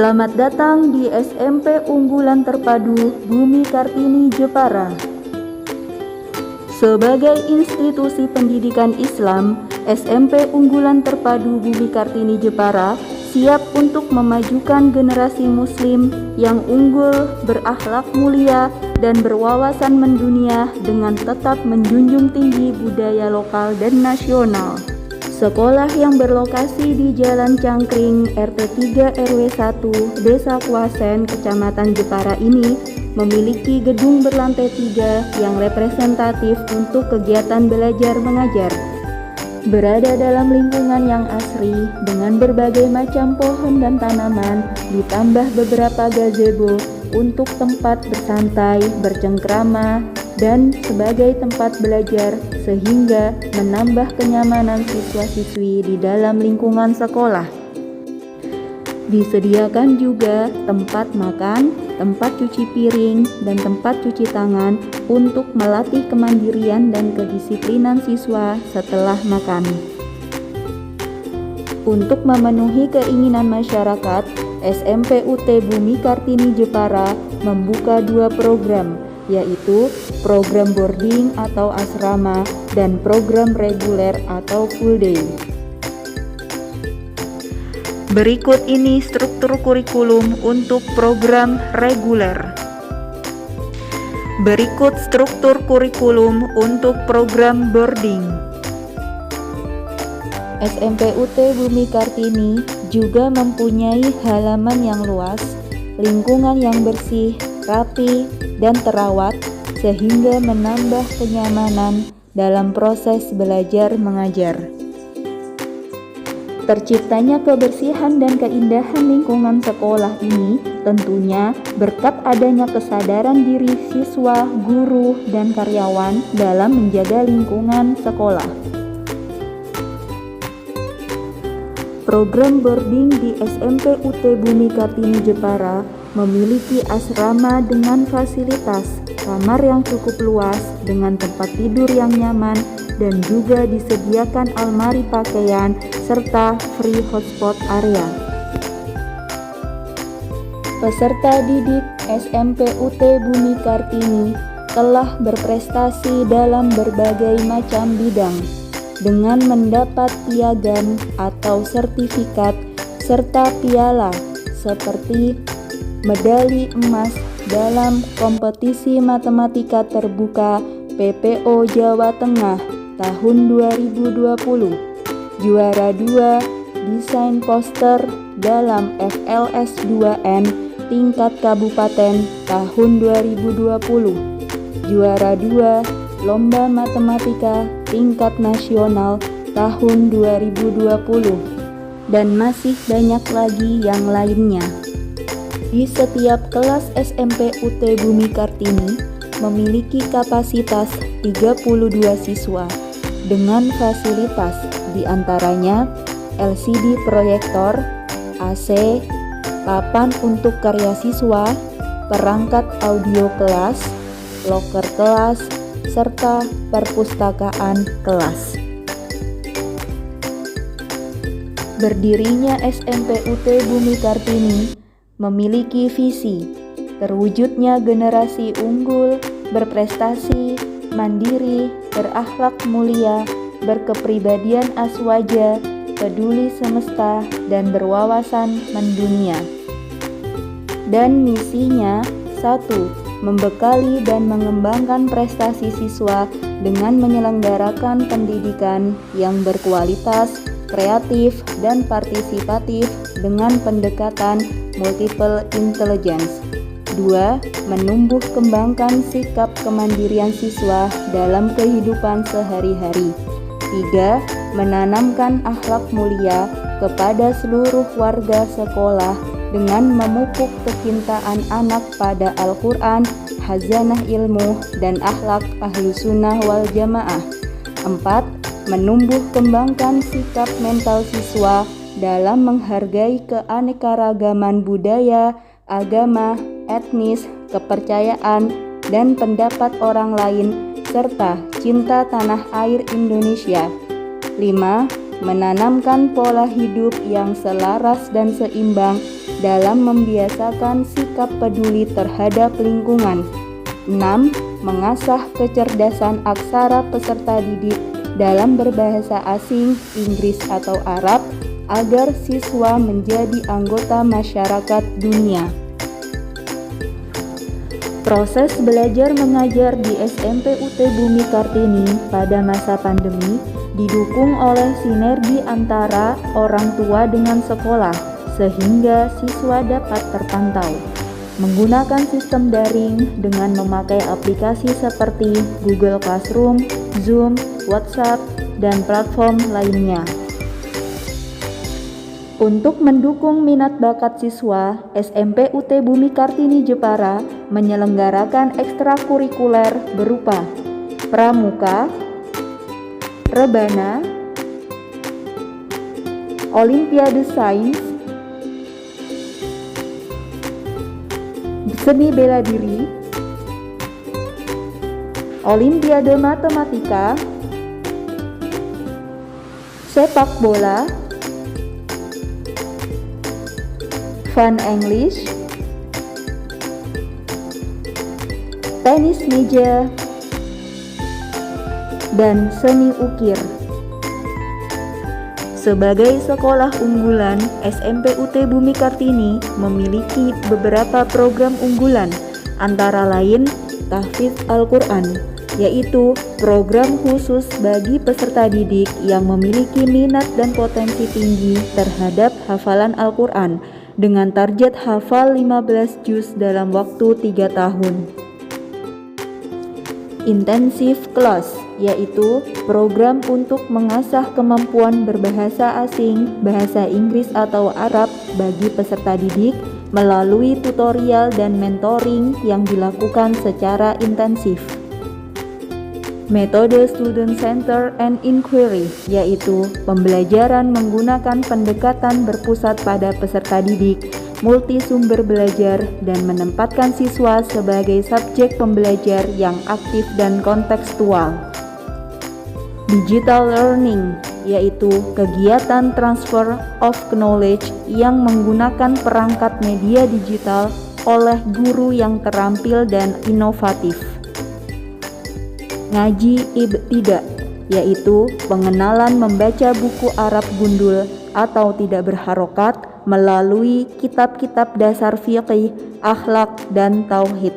Selamat datang di SMP Unggulan Terpadu Bumi Kartini Jepara. Sebagai institusi pendidikan Islam, SMP Unggulan Terpadu Bumi Kartini Jepara siap untuk memajukan generasi muslim yang unggul, berakhlak mulia, dan berwawasan mendunia dengan tetap menjunjung tinggi budaya lokal dan nasional. Sekolah yang berlokasi di Jalan Cangkring, RT 3 RW 1, Desa Kuasen, Kecamatan Jepara ini memiliki gedung berlantai 3 yang representatif untuk kegiatan belajar mengajar. Berada dalam lingkungan yang asri dengan berbagai macam pohon dan tanaman, ditambah beberapa gazebo untuk tempat bersantai, bercengkrama, dan sebagai tempat belajar sehingga menambah kenyamanan siswa-siswi di dalam lingkungan sekolah. Disediakan juga tempat makan, tempat cuci piring, dan tempat cuci tangan untuk melatih kemandirian dan kedisiplinan siswa setelah makan. Untuk memenuhi keinginan masyarakat, SMP UT Bumi Kartini Jepara membuka 2 program, yaitu program boarding atau asrama dan program reguler atau full day. Berikut ini struktur kurikulum untuk program reguler. Berikut struktur kurikulum untuk program boarding. SMP UT Bumi Kartini juga mempunyai halaman yang luas, lingkungan yang bersih, rapi, dan terawat sehingga menambah kenyamanan dalam proses belajar mengajar. Terciptanya kebersihan dan keindahan lingkungan sekolah ini tentunya berkat adanya kesadaran diri siswa, guru, dan karyawan dalam menjaga lingkungan sekolah. Program boarding di SMP UT Bumi Kartini Jepara memiliki asrama dengan fasilitas kamar yang cukup luas dengan tempat tidur yang nyaman dan juga disediakan almari pakaian serta free hotspot area. Peserta didik SMP UT Bumi Kartini telah berprestasi dalam berbagai macam bidang dengan mendapat piagam atau sertifikat serta piala seperti medali emas dalam kompetisi matematika terbuka PPO Jawa Tengah tahun 2020, juara 2 desain poster dalam FLS 2N tingkat kabupaten tahun 2020, juara 2 lomba matematika tingkat nasional tahun 2020, dan masih banyak lagi yang lainnya. Di setiap kelas SMP UT Bumi Kartini memiliki kapasitas 32 siswa dengan fasilitas diantaranya LCD proyektor, AC, papan untuk karya siswa, perangkat audio kelas, loker kelas, serta perpustakaan kelas. Berdirinya SMP UT Bumi Kartini memiliki visi terwujudnya generasi unggul, berprestasi, mandiri, berakhlak mulia, berkepribadian aswaja, peduli semesta, dan berwawasan mendunia. Dan misinya 1. Membekali dan mengembangkan prestasi siswa dengan menyelenggarakan pendidikan yang berkualitas, kreatif, dan partisipatif dengan pendekatan multiple intelligence. 2. Menumbuh kembangkan sikap kemandirian siswa dalam kehidupan sehari-hari. 3. Menanamkan akhlak mulia kepada seluruh warga sekolah dengan memupuk kecintaan anak pada Al-Quran, hazanah ilmu, dan akhlak ahlu sunnah wal jamaah. 4. Menumbuh kembangkan sikap mental siswa dalam menghargai keanekaragaman budaya, agama, etnis, kepercayaan, dan pendapat orang lain, serta cinta tanah air Indonesia. 5. Menanamkan pola hidup yang selaras dan seimbang dalam membiasakan sikap peduli terhadap lingkungan. 6. Mengasah kecerdasan aksara peserta didik dalam berbahasa asing, Inggris atau Arab, agar siswa menjadi anggota masyarakat dunia. Proses belajar mengajar di SMP UT Bumi Kartini pada masa pandemi didukung oleh sinergi antara orang tua dengan sekolah, sehingga siswa dapat terpantau. Menggunakan sistem daring dengan memakai aplikasi seperti Google Classroom, Zoom, WhatsApp, dan platform lainnya. Untuk mendukung minat bakat siswa, SMP UT Bumi Kartini Jepara menyelenggarakan ekstrakurikuler berupa pramuka, rebana, olimpiade sains, seni bela diri, olimpiade matematika, sepak bola, Fun English, tenis meja, dan seni ukir. Sebagai sekolah unggulan, SMP UT Bumi Kartini memiliki beberapa program unggulan, antara lain Tahfidz Al-Quran, yaitu program khusus bagi peserta didik yang memiliki minat dan potensi tinggi terhadap hafalan Al-Quran, dengan target hafal 15 juz dalam waktu 3 tahun. Intensif Class, yaitu program untuk mengasah kemampuan berbahasa asing, bahasa Inggris atau Arab bagi peserta didik melalui tutorial dan mentoring yang dilakukan secara intensif. Metode Student Center and Inquiry, yaitu pembelajaran menggunakan pendekatan berpusat pada peserta didik, multi sumber belajar, dan menempatkan siswa sebagai subjek pembelajar yang aktif dan kontekstual. Digital Learning, yaitu kegiatan transfer of knowledge yang menggunakan perangkat media digital oleh guru yang terampil dan inovatif. Ngaji Ibtidak, yaitu pengenalan membaca buku Arab gundul atau tidak berharokat melalui kitab-kitab dasar fiqih, akhlak, dan tauhid.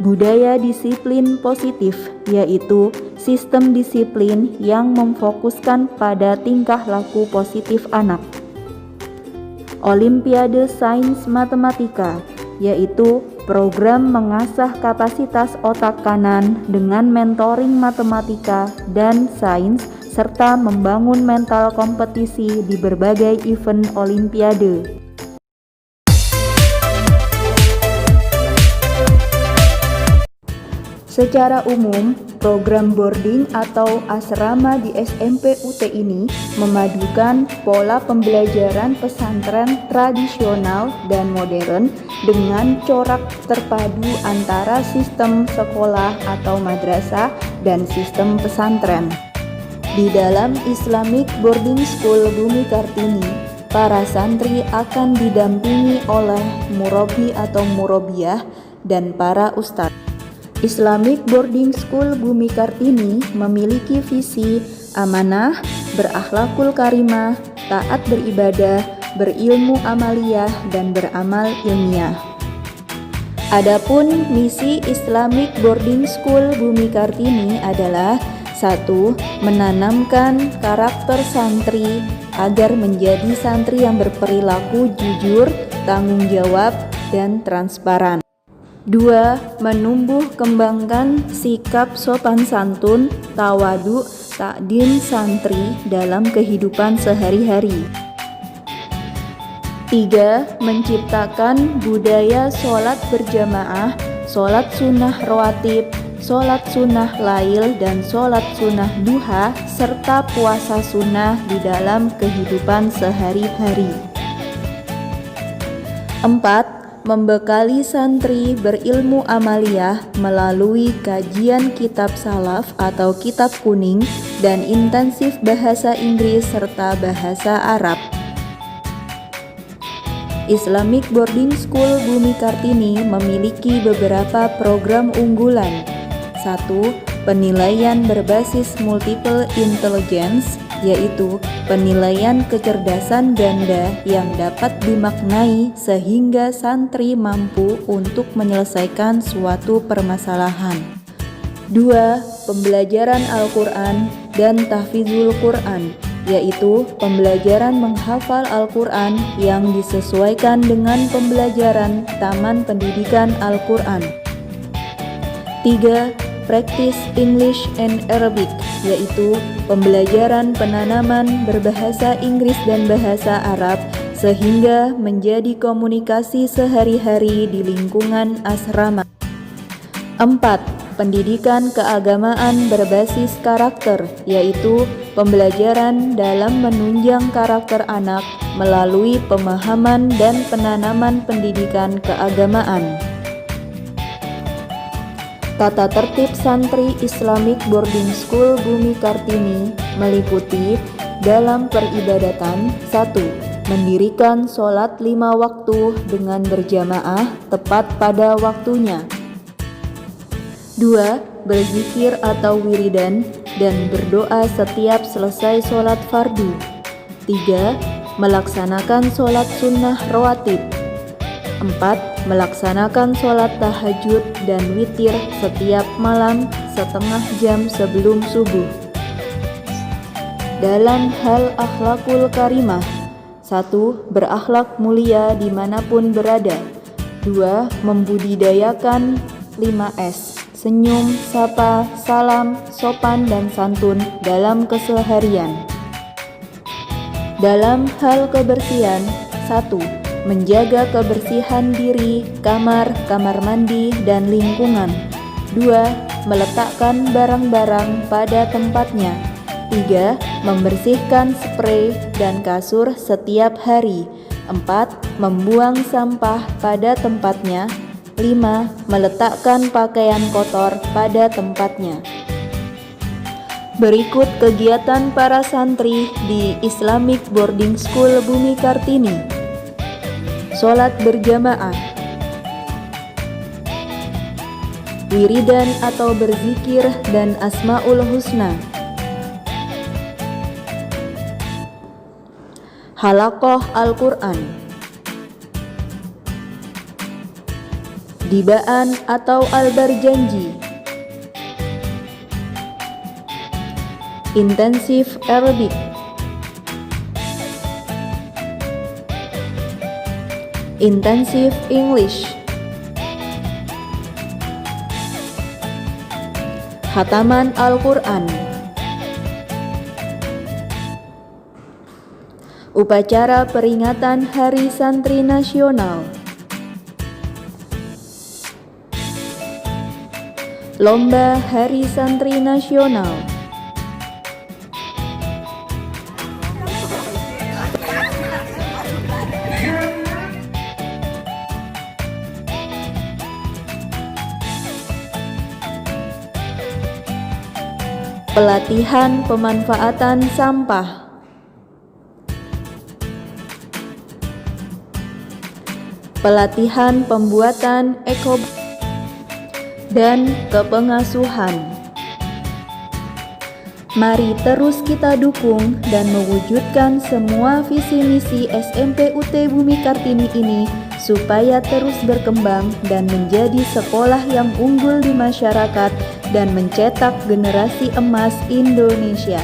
Budaya disiplin positif, yaitu sistem disiplin yang memfokuskan pada tingkah laku positif anak. Olimpiade Sains Matematika, yaitu program mengasah kapasitas otak kanan dengan mentoring matematika dan sains serta membangun mental kompetisi di berbagai event olimpiade. Secara umum, program boarding atau asrama di SMP UT ini memadukan pola pembelajaran pesantren tradisional dan modern dengan corak terpadu antara sistem sekolah atau madrasah dan sistem pesantren. Di dalam Islamic Boarding School Bumi Kartini, para santri akan didampingi oleh murabi atau murabiah dan para ustadz. Islamic Boarding School Bumi Kartini memiliki visi amanah, berakhlakul karimah, taat beribadah, berilmu amaliyah, dan beramal ilmiah. Adapun misi Islamic Boarding School Bumi Kartini adalah 1. Menanamkan karakter santri agar menjadi santri yang berperilaku jujur, tanggung jawab, dan transparan. 2. Menumbuh kembangkan sikap sopan santun, tawadu, takdim santri dalam kehidupan sehari-hari. 3. Menciptakan budaya sholat berjamaah, sholat sunnah rawatib, sholat sunnah lail, dan sholat sunnah duha, serta puasa sunnah di dalam kehidupan sehari-hari. 4. Membekali santri berilmu amaliyah melalui kajian kitab salaf atau kitab kuning dan intensif bahasa Inggris serta bahasa Arab. Islamic Boarding School Bumi Kartini memiliki beberapa program unggulan. 1. Penilaian berbasis multiple intelligence, yaitu penilaian kecerdasan ganda yang dapat dimaknai sehingga santri mampu untuk menyelesaikan suatu permasalahan. 2. Pembelajaran Al-Quran dan Tahfizul Quran, yaitu pembelajaran menghafal Al-Quran yang disesuaikan dengan pembelajaran Taman Pendidikan Al-Quran. 3. Practice English and Arabic, yaitu pembelajaran penanaman berbahasa Inggris dan bahasa Arab sehingga menjadi komunikasi sehari-hari di lingkungan asrama. 4. Pendidikan keagamaan berbasis karakter, yaitu pembelajaran dalam menunjang karakter anak melalui pemahaman dan penanaman pendidikan keagamaan. Tata tertib santri Islamic Boarding School Bumi Kartini meliputi dalam peribadatan: 1. Mendirikan sholat 5 waktu dengan berjamaah tepat pada waktunya. 2. Berzikir atau wiridan dan berdoa setiap selesai sholat fardu. 3. Melaksanakan sholat sunnah rawatib. 4. Melaksanakan sholat tahajud dan witir setiap malam setengah jam sebelum subuh. Dalam hal akhlakul karimah: 1. Berakhlak mulia dimanapun berada. 2. Membudidayakan 5S: senyum, sapa, salam, sopan, dan santun dalam keseharian. Dalam hal kebersihan: 1. Menjaga kebersihan diri, kamar mandi, dan lingkungan. 2. Meletakkan barang-barang pada tempatnya. 3. Membersihkan spray dan kasur setiap hari. 4. Membuang sampah pada tempatnya. 5. Meletakkan pakaian kotor pada tempatnya. Berikut kegiatan para santri di Islamic Boarding School Bumi Kartini. Sholat berjamaah, wiridan atau berzikir dan Asmaul Husna, halaqah Al-Quran, dibaan atau al-barjanji, intensif Arabic, intensif English, khataman Al-Quran, upacara peringatan Hari Santri Nasional, lomba Hari Santri Nasional, pelatihan pemanfaatan sampah, pelatihan pembuatan ekobag, dan kepengasuhan. Mari terus kita dukung dan mewujudkan semua visi misi SMP UT Bumi Kartini ini supaya terus berkembang dan menjadi sekolah yang unggul di masyarakat dan mencetak generasi emas Indonesia.